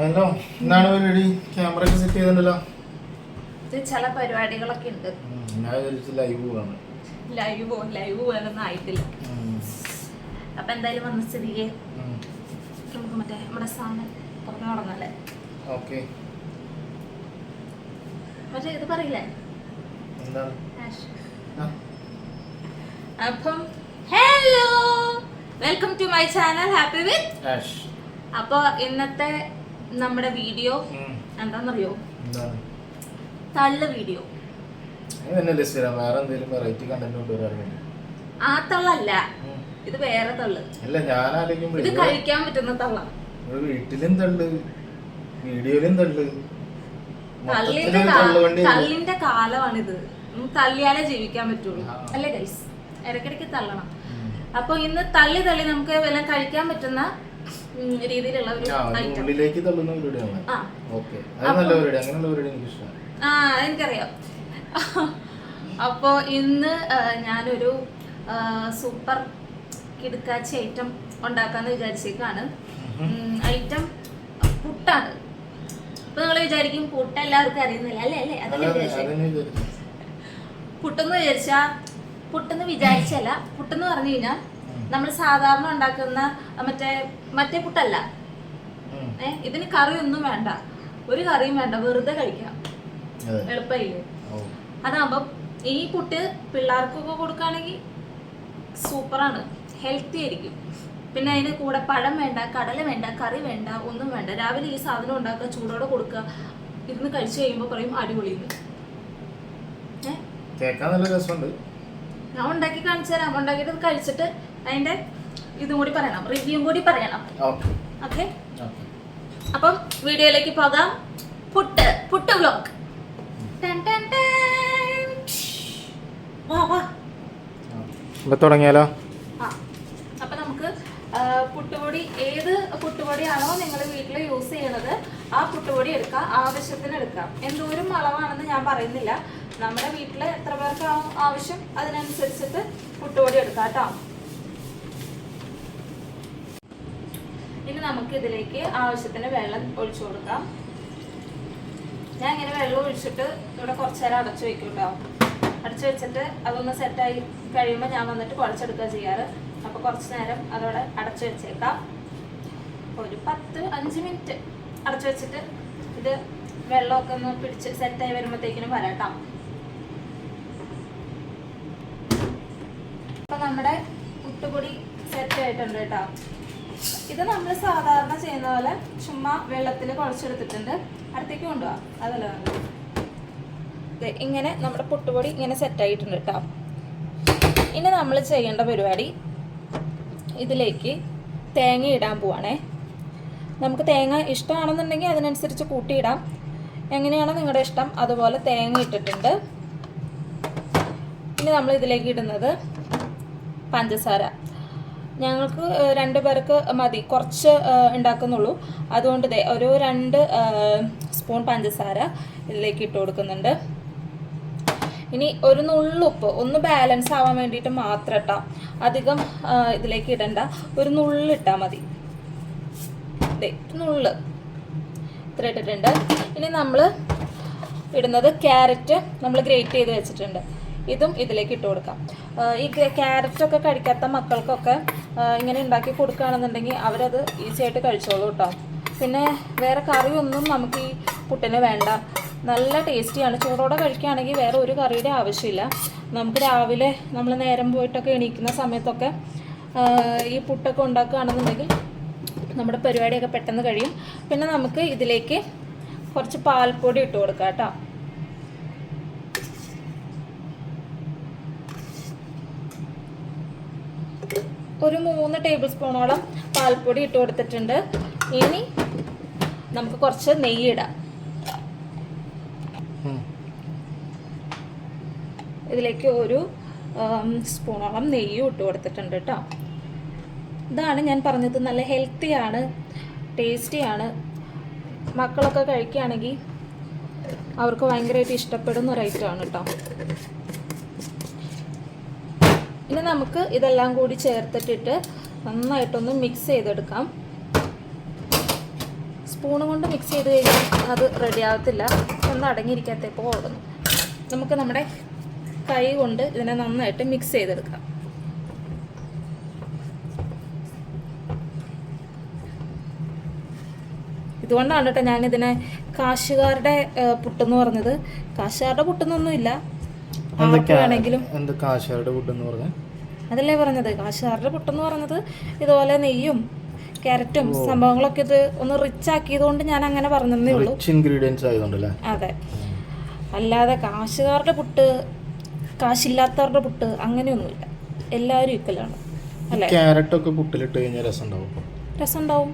Hello, എന്താണ് പരിപാടി? Camera ഒക്കെ സെറ്റ് ചെയ്തിട്ടുണ്ടല്ലോ. ചില പരിപാടികളൊക്കെ ഉണ്ട്. ഞാൻ ലൈവ് പോവാണ്. ലൈവ് പോകാനൊന്നും ആയിട്ടില്ല. അപ്പൊ എന്തായാലും വന്ന സ്ഥിതിക്ക് നമുക്ക് മറ്റേ നമ്മുടെ സാധനം തുറന്നു തുടങ്ങല്ലേ. ഓക്കെ, മറ്റേ ഇത് പറയില്ലേ എന്താണ്? അപ്പം hello, welcome to my channel happy with Ash. അപ്പൊ ഇന്നത്തെ നമ്മുടെ വീഡിയോ എന്താണെന്നറിയോ? തള്ളു വീഡിയോ. വേറെ എന്തെങ്കിലും വെറൈറ്റി കണ്ടന്റ് കൊണ്ടുവരാറുണ്ട്. ആ തള്ളല്ല, ഇത് വേറെ തള്ളു. അല്ല, ഞാൻ ആരെങ്കിലും ഇത് കഴിക്കാൻ പറ്റുന്ന തള്ള. വീട്ടിലും തള്ളു, വീഡിയോയിലും തള്ളു. തള്ളിന്റെ കാലമാണിത്. തള്ളിയാലേ ജീവിക്കാൻ പറ്റുള്ളൂ അല്ലേ ഗൈസ്? ഇടയ്ക്കിടയ്ക്ക് തള്ളണം. അപ്പൊ ഇന്ന് തള്ളി നമുക്ക് എല്ലാം കഴിക്കാൻ പറ്റുന്ന രീതിയിലുള്ള ഒരു ഐറ്റം. എനിക്കറിയാം. അപ്പൊ ഇന്ന് ഞാനൊരു സൂപ്പർ കിടുക്കാച്ചി ഐറ്റം ഉണ്ടാക്കാന്ന് വിചാരിച്ചേക്കാണ്. ഐറ്റം പുട്ടാണ്. അപ്പൊ നിങ്ങൾ വിചാരിക്കും പുട്ട് എല്ലാവർക്കും അറിയുന്നില്ല അല്ലേ? അല്ലേ, അതല്ലേ വിചാരിച്ചേ? പുട്ടെന്ന് വിചാരിച്ചല്ല. പുട്ടെന്ന് പറഞ്ഞു കഴിഞ്ഞാൽ നമ്മൾ സാധാരണ ഉണ്ടാക്കുന്ന മറ്റേ പുട്ടല്ല. ഇതിന് കറിയൊന്നും വേണ്ട, ഒരു കറിയും വേണ്ട, വെറുതെ കഴിക്കാം. എളുപ്പമില്ലേ? അതാകുമ്പം ഈ പുട്ട് പിള്ളേർക്കൊക്കെ കൊടുക്കുകയാണെങ്കിൽ സൂപ്പറാണ്, ഹെൽത്തി ആയിരിക്കും. പിന്നെ അതിന് കൂടെ പഴം വേണ്ട, കടല വേണ്ട, കറി വേണ്ട, ഒന്നും വേണ്ട. രാവിലെ ഈ സാധനം ഉണ്ടാക്കുക, ചൂടോടെ കൊടുക്കുക, ഇരുന്ന് കഴിച്ചു കഴിയുമ്പോൾ പറയും അടിപൊളിന്ന്. ഞാൻ ഉണ്ടാക്കി കാണിച്ചു തരാം. ഉണ്ടാക്കിയിട്ട് കഴിച്ചിട്ട് അതിന്റെ ഇതും കൂടി പറയണം, റിവ്യൂ കൂടി പറയണം. ഓക്കെ, അപ്പം വീഡിയോയിലേക്ക് പോകാം. പുട്ട് വ്ലോഗ്. തുടങ്ങിയാലോ? അപ്പൊ നമുക്ക് പുട്ടുപൊടി, ഏത് പുട്ടുപൊടിയാണോ നിങ്ങൾ വീട്ടിൽ യൂസ് ചെയ്യണത് ആ പുട്ടുപൊടി എടുക്കാം. ആവശ്യത്തിന് എടുക്കാം. എന്തോരം അളവാണെന്ന് ഞാൻ പറയുന്നില്ല. നമ്മുടെ വീട്ടിൽ എത്ര പേർക്കാണോ ആവശ്യം അതിനനുസരിച്ചിട്ട് പുട്ടുപൊടി എടുക്കാം കേട്ടോ. ഇനി നമുക്ക് ഇതിലേക്ക് ആവശ്യത്തിന് വെള്ളം ഒഴിച്ചു കൊടുക്കാം. ഞാൻ ഇങ്ങനെ വെള്ളം ഒഴിച്ചിട്ട് ഇവിടെ കുറച്ചു നേരം അടച്ചു വെക്കും കേട്ടോ. അടച്ചു വെച്ചിട്ട് അതൊന്ന് സെറ്റായി കഴിയുമ്പോൾ ഞാൻ വന്നിട്ട് കുഴച്ചെടുക്കുക ചെയ്യാറ്. അപ്പോൾ കുറച്ച് നേരം അതോടെ അടച്ചു വെച്ചേക്കാം. ഒരു 10-5 മിനിറ്റ് അടച്ചു വെച്ചിട്ട് ഇത് വെള്ളമൊക്കെ ഒന്ന് പിടിച്ച് സെറ്റായി വരുമ്പോഴത്തേക്കിനും വരാട്ടാം. അപ്പം നമ്മുടെ പുട്ടുപൊടി സെറ്റ് ആയിട്ടുണ്ട് കേട്ടോ. ഇത് നമ്മൾ സാധാരണ ചെയ്യുന്ന പോലെ ചുമ്മാ വെള്ളത്തിൽ കുഴച്ചെടുത്തിട്ടുണ്ട്. അടുത്തേക്ക് കൊണ്ടുപോകാം, അതല്ല ഇങ്ങനെ നമ്മുടെ പുട്ടുപൊടി ഇങ്ങനെ സെറ്റായിട്ടുണ്ട് കേട്ടോ. ഇനി നമ്മൾ ചെയ്യേണ്ട പരിപാടി, ഇതിലേക്ക് തേങ്ങ ഇടാൻ പോവാണേ. നമുക്ക് തേങ്ങ ഇഷ്ടമാണെന്നുണ്ടെങ്കിൽ അതിനനുസരിച്ച് കൂട്ടിയിടാം. എങ്ങനെയാണോ നിങ്ങളുടെ ഇഷ്ടം അതുപോലെ തേങ്ങ ഇട്ടിട്ടുണ്ട്. ഇനി നമ്മൾ ഇതിലേക്ക് ഇടുന്നത് പഞ്ചസാര. ഞങ്ങൾക്ക് 2 പേർക്ക് മതി, കുറച്ച് ഉണ്ടാക്കുന്നുള്ളൂ. അതുകൊണ്ട് ഒരു 2 സ്പൂൺ പഞ്ചസാര ഇതിലേക്ക് ഇട്ട് കൊടുക്കുന്നുണ്ട്. ഇനി ഒരു നുള്ളുപ്പ്, ഒന്ന് ബാലൻസ് ആവാൻ വേണ്ടിയിട്ട് മാത്രം ഇട്ടാൽ, അധികം ഇതിലേക്ക് ഇടണ്ട. ഒരു നുള്ളിട്ടാൽ മതി. നുള്ള് ഇത്ര ഇട്ടിട്ടുണ്ട്. ഇനി നമ്മൾ ഇടുന്നത് ക്യാരറ്റ് നമ്മൾ ഗ്രേറ്റ് ചെയ്ത് വെച്ചിട്ടുണ്ട്. ഇതും ഇതിലേക്ക് ഇട്ട് കൊടുക്കാം. ഈ ക്യാരറ്റൊക്കെ കഴിക്കാത്ത മക്കൾക്കൊക്കെ ഇങ്ങനെ ഉണ്ടാക്കി കൊടുക്കുകയാണെന്നുണ്ടെങ്കിൽ അവരത് ഈസി ആയിട്ട് കഴിച്ചോളൂ കേട്ടോ. പിന്നെ വേറെ കറിയൊന്നും നമുക്ക് ഈ പുട്ടിന് വേണ്ട. നല്ല ടേസ്റ്റിയാണ്. ചൂടോടെ കഴിക്കുകയാണെങ്കിൽ വേറെ ഒരു കറിയുടെ ആവശ്യമില്ല. നമുക്ക് രാവിലെ നമ്മൾ നേരം പോയിട്ടൊക്കെ എണീക്കുന്ന സമയത്തൊക്കെ ഈ പുട്ടൊക്കെ ഉണ്ടാക്കുകയാണെന്നുണ്ടെങ്കിൽ നമ്മുടെ പരിപാടിയൊക്കെ പെട്ടെന്ന് കഴിയും. പിന്നെ നമുക്ക് ഇതിലേക്ക് കുറച്ച് പാൽപ്പൊടി ഇട്ട് കൊടുക്കാം കേട്ടോ. ഒരു 3 ടേബിൾ സ്പൂണോളം പാൽപ്പൊടി ഇട്ട് കൊടുത്തിട്ടുണ്ട്. ഇനി നമുക്ക് കുറച്ച് നെയ്യ് ഇടാം. ഇതിലേക്ക് ഒരു സ്പൂണോളം നെയ്യും ഇട്ട് കൊടുത്തിട്ടുണ്ട് കേട്ടോ. ഇതാണ് ഞാൻ പറഞ്ഞത്, നല്ല ഹെൽത്തിയാണ്, ടേസ്റ്റിയാണ്. മക്കളൊക്കെ കഴിക്കുകയാണെങ്കിൽ അവർക്ക് ഭയങ്കരമായിട്ട് ഇഷ്ടപ്പെടുന്ന ഒരു ഐറ്റമാണ് കേട്ടോ. ഇനി നമുക്ക് ഇതെല്ലാം കൂടി ചേർത്തിട്ടിട്ട് നന്നായിട്ടൊന്ന് മിക്സ് ചെയ്തെടുക്കാം. സ്പൂൺ കൊണ്ട് മിക്സ് ചെയ്ത് കഴിഞ്ഞാൽ അത് റെഡി ആകത്തില്ല. ഒന്ന് അടങ്ങിയിരിക്കാത്തപ്പോൾ ഓടുന്നു. നമുക്ക് നമ്മുടെ കൈ കൊണ്ട് ഇതിനെ നന്നായിട്ട് മിക്സ് ചെയ്തെടുക്കാം. ഇതുകൊണ്ടാണ് കേട്ടോ ഞാനിതിനെ കാശുകാരുടെ പുട്ടെന്ന് പറഞ്ഞത്. കാശുകാരുടെ പുട്ടെന്നൊന്നുമില്ല, ആണെങ്കിലും അതല്ലേ പറഞ്ഞത്. കാശുകാരുടെ പുട്ടെന്ന് പറഞ്ഞത് ഇതുപോലെ നെയ്യും ക്യാരറ്റും സംഭവങ്ങളൊക്കെ ഇത് ഒന്ന് റിച്ച് ആക്കിയതുകൊണ്ട് ഞാൻ അങ്ങനെ പറഞ്ഞതേ ഉള്ളൂ. അതെ, അല്ലാതെ കാശുകാരുടെ പുട്ട്, കാശില്ലാത്തവരുടെ പുട്ട് അങ്ങനെയൊന്നുമില്ല. എല്ലാവരും ഈക്വലാണ് അല്ലേ? രസമുണ്ടാവും,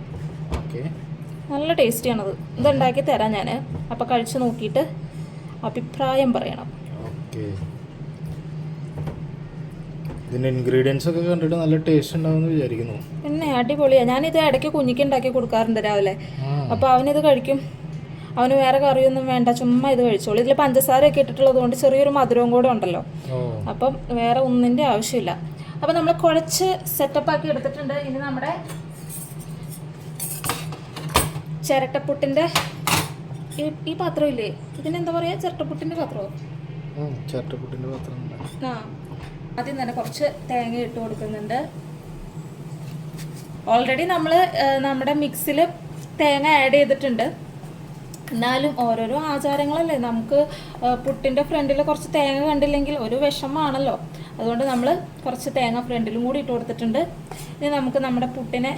നല്ല ടേസ്റ്റിയാണത്. ഇതുണ്ടാക്കി തരാം ഞാൻ. അപ്പം കഴിച്ച് നോക്കിയിട്ട് അഭിപ്രായം പറയണം. ഇതിന്റെ ഇൻഗ്രീഡിയൻസ് ഒക്കെ കണ്ടിട്ട് നല്ല ടേസ്റ്റ് ഉണ്ടാവുമെന്ന് വിചാരിക്കുന്നു. പിന്നെ അടിപൊളിയാണ്. ഞാനിത് ഇടയ്ക്ക് കുഞ്ഞിക്ക് ഉണ്ടാക്കി കൊടുക്കാറുണ്ട് രാവിലെ. അപ്പോൾ അവനിത് കഴിക്കും. അവന് വേറെ കറിയൊന്നും വേണ്ട, ചുമ്മാ ഇത് കഴിച്ചോളൂ. ഇതിൽ പഞ്ചസാരയൊക്കെ ഇട്ടിട്ടുള്ളത് കൊണ്ട് ചെറിയൊരു മധുരവും കൂടെ ഉണ്ടല്ലോ, അപ്പം വേറെ ഒന്നിൻ്റെ ആവശ്യമില്ല. അപ്പം നമ്മൾ കുഴച്ച് സെറ്റപ്പാക്കി എടുത്തിട്ടുണ്ട്. ഇനി നമ്മുടെ ചിരട്ടപ്പുട്ടിൻ്റെ ഈ പാത്രമില്ലേ, ഇതിനെന്താ പറയുക? ചിരട്ടപ്പുട്ടിൻ്റെ പാത്രമോ? ആ, ആദ്യം തന്നെ കുറച്ച് തേങ്ങ ഇട്ട് കൊടുക്കുന്നുണ്ട്. ഓൾറെഡി നമ്മൾ നമ്മുടെ മിക്സിൽ തേങ്ങ ആഡ് ചെയ്തിട്ടുണ്ട്. എന്നാലും ഓരോരോ ആചാരങ്ങളല്ലേ, നമുക്ക് പുട്ടിൻ്റെ ഫ്രണ്ടിൽ കുറച്ച് തേങ്ങ കണ്ടില്ലെങ്കിൽ ഒരു വിഷമമാണല്ലോ. അതുകൊണ്ട് നമ്മൾ കുറച്ച് തേങ്ങ ഫ്രണ്ടിലും കൂടി ഇട്ട് കൊടുത്തിട്ടുണ്ട്. ഇനി നമുക്ക് നമ്മുടെ പുട്ടിനെ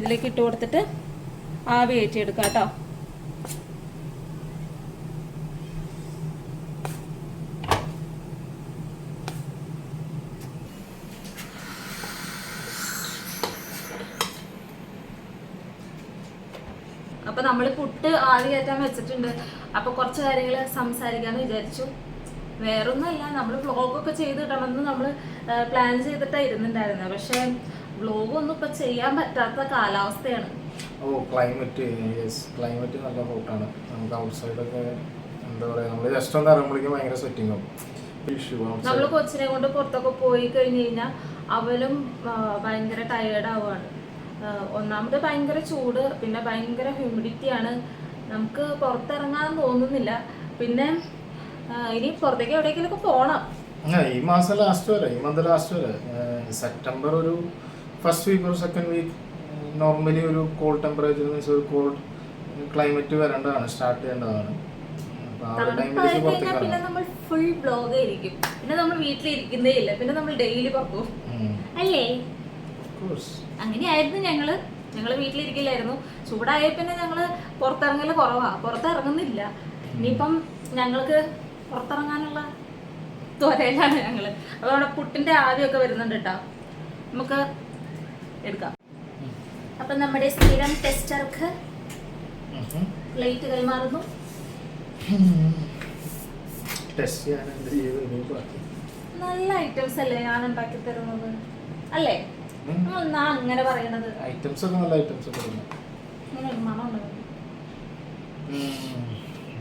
ഇതിലേക്ക് ഇട്ട് കൊടുത്തിട്ട് ആവി കയറ്റിയെടുക്കാം കേട്ടോ. അപ്പോൾ നമ്മൾ പുട്ട് ആവി കയറ്റാൻ വെച്ചിട്ടുണ്ട്. അപ്പോൾ കുറച്ച് കാര്യങ്ങൾ സംസാരിക്കാമെന്ന് വിചാരിച്ചു. വേറൊന്നുമല്ല, നമ്മൾ വ്ളോഗൊക്കെ ചെയ്തിടണമെന്ന് നമ്മൾ പ്ലാൻ ചെയ്തിട്ടാണ് ഇരുന്നുണ്ടായിരുന്നത്. പക്ഷേ വ്ളോഗൊന്നും ഇപ്പോൾ ചെയ്യാൻ പറ്റാത്ത കാലാവസ്ഥയാണ്. ക്ലൈമറ്റ് നല്ല ഹോട്ടാണ്. നമുക്ക് ഔട്ട് സൈഡൊക്കെ എന്താ പറയുക, നമ്മൾ ജസ്റ്റ് ഒന്ന് ഇറങ്ങുമ്പോഴേക്കും ഭയങ്കര സെറ്റിംഗ് ആവും. നമ്മൾ കൊച്ചിനെ കൊണ്ട് പുറത്തൊക്കെ പോയി കഴിഞ്ഞ് കഴിഞ്ഞാൽ അവനും ഭയങ്കര ടയേർഡ് ആവുകയാണ്. ഒന്നാമത് ഭയങ്കര ചൂട്, പിന്നെ ഭയങ്കര ഹ്യൂമിഡിറ്റിയാണ്. നമുക്ക് പുറത്തിറങ്ങാൻ തോന്നുന്നില്ല. പിന്നെ ഇനി പുറത്തേക്ക് എവിടേക്കെങ്കിലൊക്കെ പോകണം. ഈ മാസം ലാസ്റ്റ് വരെ, ഈ മന്ത് ലാസ്റ്റ് വരെ, സെപ്റ്റംബർ ഒരു ഫസ്റ്റ് വീക്ക് ഒരു സെക്കൻഡ് വീക്ക് നോർമലി ഒരു കോൾഡ് ടെമ്പറേച്ചർ മീൻസ് ഒരു കോൾഡ് ക്ലൈമറ്റ് വരേണ്ടതാണ്, സ്റ്റാർട്ട് ചെയ്യേണ്ടതാണ്. പിന്നെ നമ്മൾ ഫുൾ ബ്ലോഗ് ആയിരിക്കും. പിന്നെ നമ്മൾ വീട്ടിലിരിക്കുന്നേ ഇല്ല, പിന്നെ നമ്മൾ ഡെയിലി പുറത്തു അല്ലേ? അങ്ങനെയായിരുന്നു ഞങ്ങള് വീട്ടിലിരിക്കില്ലായിരുന്നു. ചൂടായ പിന്നെ ഞങ്ങള് പുറത്തിറങ്ങല് കുറവാ, പുറത്തിറങ്ങുന്നില്ല. ഇനിയിപ്പം ഞങ്ങൾക്ക് പുറത്തിറങ്ങാനുള്ള ത്വരയിലാണ് ഞങ്ങള്. അപ്പോൾ അവിടെ പുട്ടിന്റെ ആവിയൊക്കെ വരുന്നുണ്ട് കേട്ടോ, നമുക്ക് എടുക്കാം. അപ്പം നമ്മുടെ സ്ഥിരം ടെസ്റ്റർക്ക് പ്ലേറ്റ് കൈമാറുന്നു. നല്ല ഐറ്റംസ് അല്ലേ ഞാൻ ഉണ്ടാക്കി തരുന്നത് അല്ലേ? അങ്ങനെ പറയണത് ഐറ്റംസ് ഒക്കെ നല്ല ഐറ്റംസ് ഒക്കെ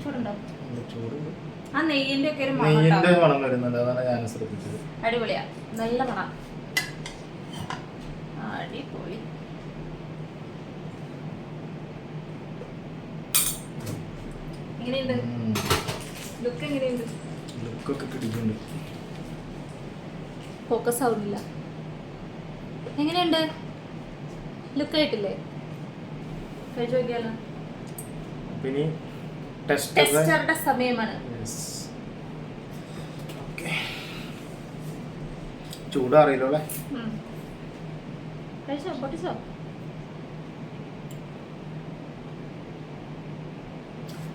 ചൂടുണ്ടോ? ചൂടുണ്ട്. ആ നെയ്യിന്റെ ഒക്കെ ഒരു മണം വരുന്നുണ്ട്, അതാണ് ഞാൻ ശ്രദ്ധിച്ചത്. അടിപൊളിയാ, നല്ല മണം, അടിപൊളി. എങ്ങനെയുണ്ട് ലുക്ക്? എങ്ങനെയുണ്ട് ലുക്കൊക്കെ കിട്ടിയിട്ടുണ്ട്. ഫോക്കസ് ആവുന്നില്ല. എങ്ങനെയുണ്ട് ലുക്ക്? ആയിട്ടില്ലേ? കഴിച്ചു നോക്കിയാലോ? ടെസ്റ്ററുടെ സമയമാണ്. ചൂടാറിയല്ലോ അല്ലേ? കഴിച്ചോ? പൊട്ടിച്ചോ?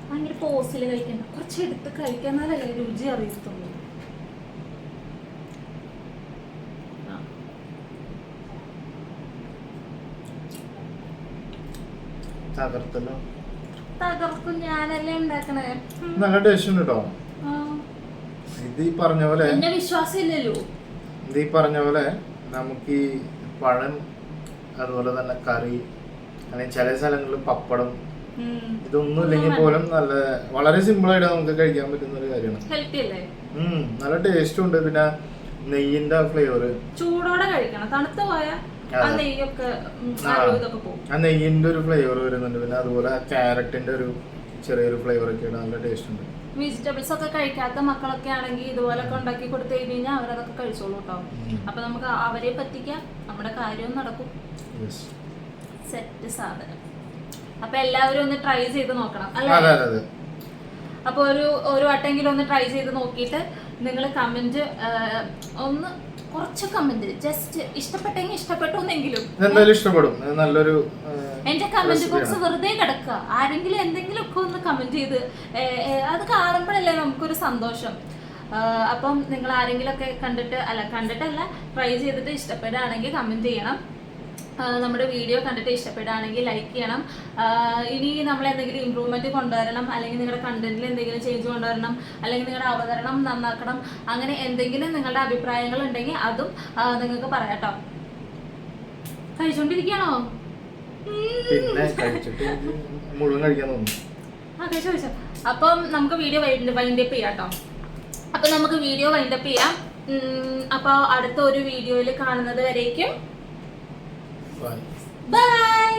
ഭയങ്കര പോസിൽ കഴിക്കണ്ട, കുറച്ച് എടുത്ത് കഴിക്കാന്നാലല്ലേ രുചി അറിയത്തുള്ളൂ. തകർക്കും, ഞാനല്ലേ ഉണ്ടാക്കണേ. നല്ല ടേസ്റ്റ് ഉണ്ട് കേട്ടോ. ഇത് ഈ പറഞ്ഞ പോലെ എന്നെ വിശ്വാസം ഇല്ലല്ലോ. ഇത് ഈ പറഞ്ഞ പോലെ നമുക്ക് ഈ പഴം, അതുപോലെ തന്നെ കറി, അല്ലെങ്കിൽ ചില സ്ഥലങ്ങളിൽ പപ്പടം, ഇതൊന്നും ഇല്ലെങ്കിൽ പോലും നല്ല വളരെ സിമ്പിൾ ആയിട്ട് നമുക്ക് കഴിക്കാൻ പറ്റുന്ന ഒരു കാര്യമാണ്. ഹെൽത്തി അല്ലേ? നല്ല ടേസ്റ്റും ഉണ്ട്. പിന്നെ നെയ്യിന്റെ ഫ്ലേവർ ചൂടോടെ കഴിക്കണം, തണുത്ത പോയാൽ ആ നെയ്യൊക്കെ ഇതൊക്കെ പോകും. ആ നെയ്യിന്റെ ഒരു ഫ്ലേവർ വരുന്നുണ്ട്. പിന്നെ അതുപോലെ ക്യാരറ്റിന്റെ ഒരു ചെറിയൊരു ഫ്ലേവർ ഒക്കെ നല്ല ടേസ്റ്റ് ഉണ്ട്. വെജിറ്റബിൾസ് ഒക്കെ കഴിക്കാത്ത മക്കളൊക്കെ ആണെങ്കിൽ ഇതുപോലൊക്കെ ഉണ്ടാക്കി കൊടുത്തു കഴിഞ്ഞാൽ അവരതൊക്കെ കഴിച്ചോളൂ കേട്ടോ. അപ്പൊ നമുക്ക് അവരെ പറ്റിക്കാം, നമ്മുടെ കാര്യവും നടക്കും. സെറ്റ് സാധനം. അപ്പൊ എല്ലാവരും ഒന്ന് ട്രൈ ചെയ്ത് നോക്കണം അല്ലേ? അപ്പൊ ഒരു വട്ടെങ്കിലും ഒന്ന് ട്രൈ ചെയ്ത് നോക്കിയിട്ട് നിങ്ങൾ കമന്റ് ഒന്ന് കുറച്ച് കമന്റ് ജസ്റ്റ് ഇഷ്ടപ്പെട്ടെങ്കിൽ ഇഷ്ടപ്പെട്ടു എന്നെങ്കിലും എന്തായാലും ഇഷ്ടപ്പെടും. നല്ലൊരു എന്റെ കമന്റ് ബോക്സ് വെറുതെ കിടക്കുക. ആരെങ്കിലും എന്തെങ്കിലും ഒക്കെ ഒന്ന് കമന്റ് ചെയ്ത് അത് കാണുമ്പോഴല്ലേ നമുക്കൊരു സന്തോഷം. അപ്പം നിങ്ങൾ ആരെങ്കിലും ഒക്കെ കണ്ടിട്ടല്ല ട്രൈ ചെയ്തിട്ട് ഇഷ്ടപ്പെടുകയാണെങ്കിൽ കമന്റ് ചെയ്യണം. നമ്മുടെ വീഡിയോ കണ്ടിട്ട് ഇഷ്ടപ്പെടുകയാണെങ്കിൽ ലൈക്ക് ചെയ്യണം. ഇനി നമ്മൾ എന്തെങ്കിലും ഇമ്പ്രൂവ്മെന്റ് കൊണ്ടുവരണം, അല്ലെങ്കിൽ നിങ്ങളുടെ കണ്ടന്റിൽ എന്തെങ്കിലും ചേഞ്ച് കൊണ്ടുവരണം, അല്ലെങ്കിൽ നിങ്ങളുടെ അവതരണം നന്നാക്കണം, അങ്ങനെ എന്തെങ്കിലും നിങ്ങളുടെ അഭിപ്രായങ്ങൾ ഉണ്ടെങ്കിൽ അതും നിങ്ങൾക്ക് പറയാട്ടോ. കഴിച്ചോണ്ടിരിക്കണോ? ചോദിച്ചോ. അപ്പം നമുക്ക് വീഡിയോ വൈൻഡപ്പ് ചെയ്യാട്ടോ. അപ്പൊ നമുക്ക് വീഡിയോ വൈൻഡപ്പ് ചെയ്യാം. അപ്പൊ അടുത്ത ഒരു വീഡിയോയിൽ കാണുന്നത് വരേക്കും ബൈ.